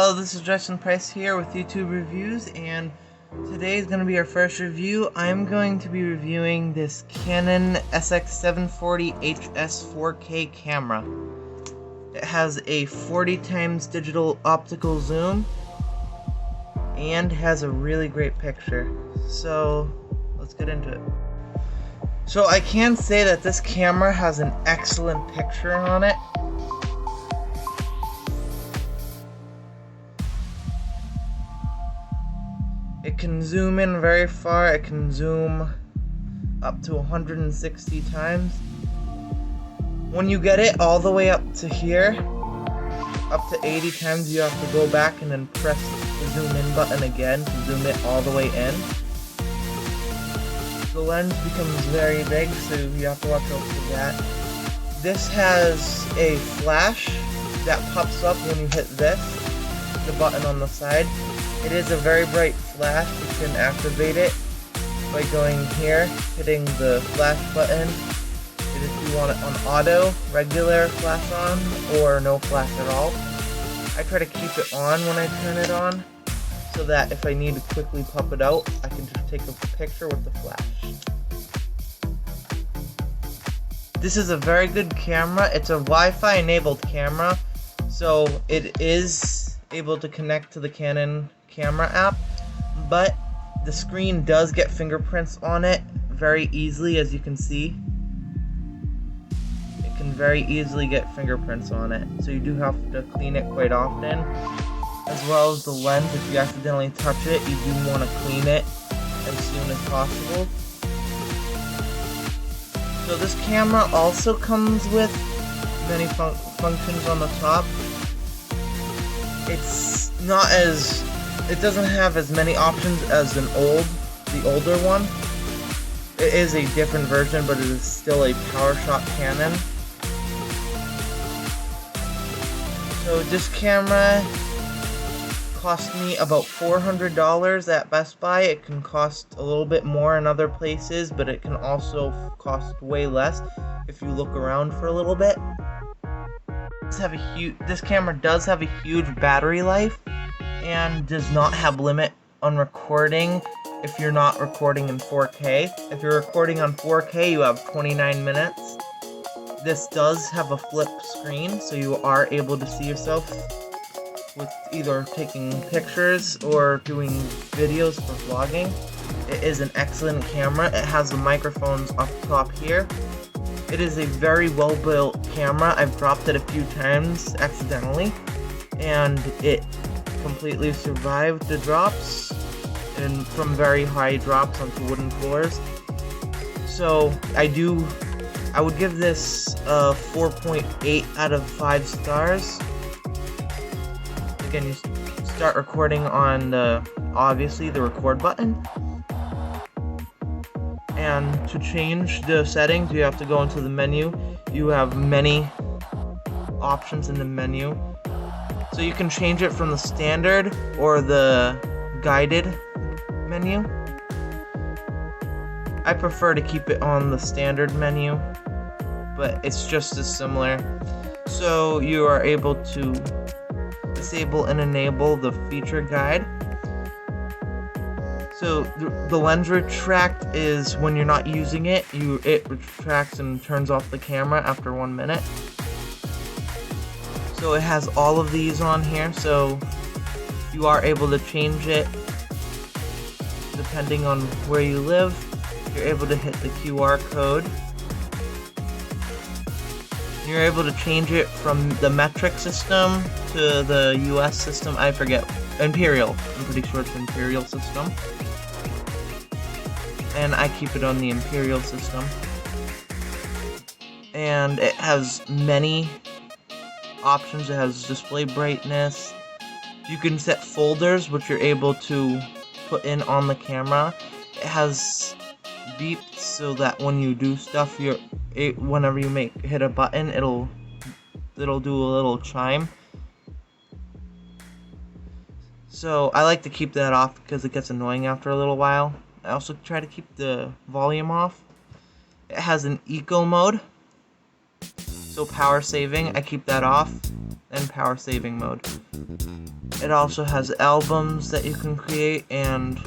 Hello, this is Justin Price here with YouTube Reviews, and today is going to be our first review. I'm going to be reviewing this Canon SX740 HS 4K camera. It has a 40x digital optical zoom and has a really great picture. So let's get into it. So I can say that this camera has an excellent picture on it. It can zoom in very far. It can zoom up to 160 times. When you get it all the way up to here, up to 80 times, you have to go back and then press the zoom in button again to zoom it all the way in. The lens becomes very big, so you have to watch out for that. This has a flash that pops up when you hit this, the button on the side. It is a very bright flash. You can activate it by going here, hitting the flash button. And if you want it on auto, regular flash on, or no flash at all. I try to keep it on when I turn it on, so that if I need to quickly pop it out, I can just take a picture with the flash. This is a very good camera. It's a Wi-Fi enabled camera, so it is able to connect to the Canon camera app, but the screen does get fingerprints on it very easily, as you can see. It can very easily get fingerprints on it, so you do have to clean it quite often. As well as the lens, if you accidentally touch it, you do want to clean it as soon as possible. So this camera also comes with many functions on the top. It doesn't have as many options as the older one. It is a different version, but it is still a PowerShot Canon. So this camera cost me about $400 at Best Buy. It can cost a little bit more in other places, but it can also cost way less if you look around for a little bit. This camera does have a huge battery life and does not have limit on recording if you're not recording in 4K. If you're recording on 4K, you have 29 minutes. This does have a flip screen, so you are able to see yourself with either taking pictures or doing videos for vlogging. It is an excellent camera. It has the microphones up top here. It is a very well built camera. I've dropped it a few times accidentally, and it completely survived the drops, and from very high drops onto wooden floors. So I would give this a 4.8 out of 5 stars. Again, you start recording on obviously the record button. And to change the settings, you have to go into the menu. You have many options in the menu. So you can change it from the standard or the guided menu. I prefer to keep it on the standard menu, but it's just as similar. So you are able to disable and enable the feature guide. So the lens retract is when you're not using it, it retracts and turns off the camera after 1 minute. So it has all of these on here, so you are able to change it depending on where you live. You're able to hit the QR code. You're able to change it from the metric system to the US system. I forget. Imperial. I'm pretty sure it's Imperial system. And I keep it on the Imperial system. And it has many options. It has display brightness. You can set folders, which you're able to put in on the camera. It has beeps, so that when you do stuff, whenever you hit a button, it'll do a little chime. So I like to keep that off because it gets annoying after a little while. I also try to keep the volume off. It has an eco mode, so power saving, I keep that off. and power saving mode. It also has albums that you can create and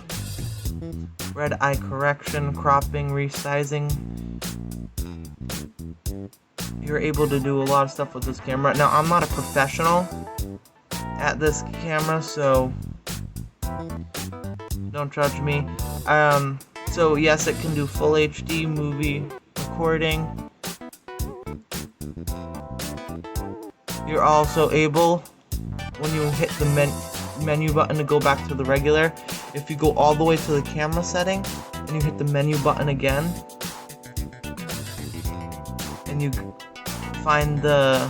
red eye correction, cropping, resizing. You're able to do a lot of stuff with this camera. Now, I'm not a professional at this camera, so don't judge me. So yes, it can do full HD movie recording. You're also able, when you hit the menu button to go back to the regular, if you go all the way to the camera setting and you hit the menu button again and you find the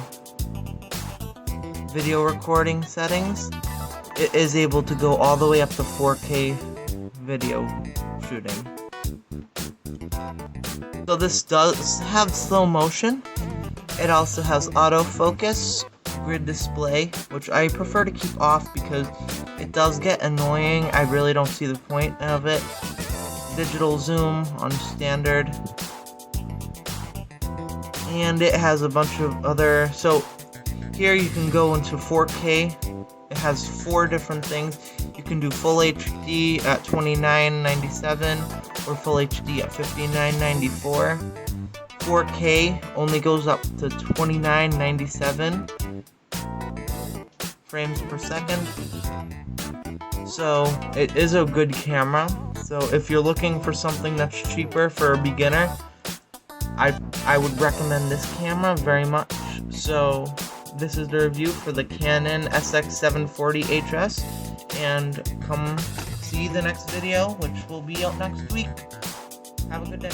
video recording settings, it is able to go all the way up to 4K video shooting. So this does have slow motion. It also has autofocus, grid display, which I prefer to keep off because it does get annoying. I really don't see the point of it. Digital zoom on standard. And it has a bunch of other, so here you can go into 4K. It has 4 different things. You can do full HD at 2997 or full HD at 5994. 4K only goes up to 2997 frames per second. So it is a good camera. So if you're looking for something that's cheaper for a beginner, I would recommend this camera very much. So this is the review for the Canon SX740 HS, and come see the next video, which will be out next week. Have a good day.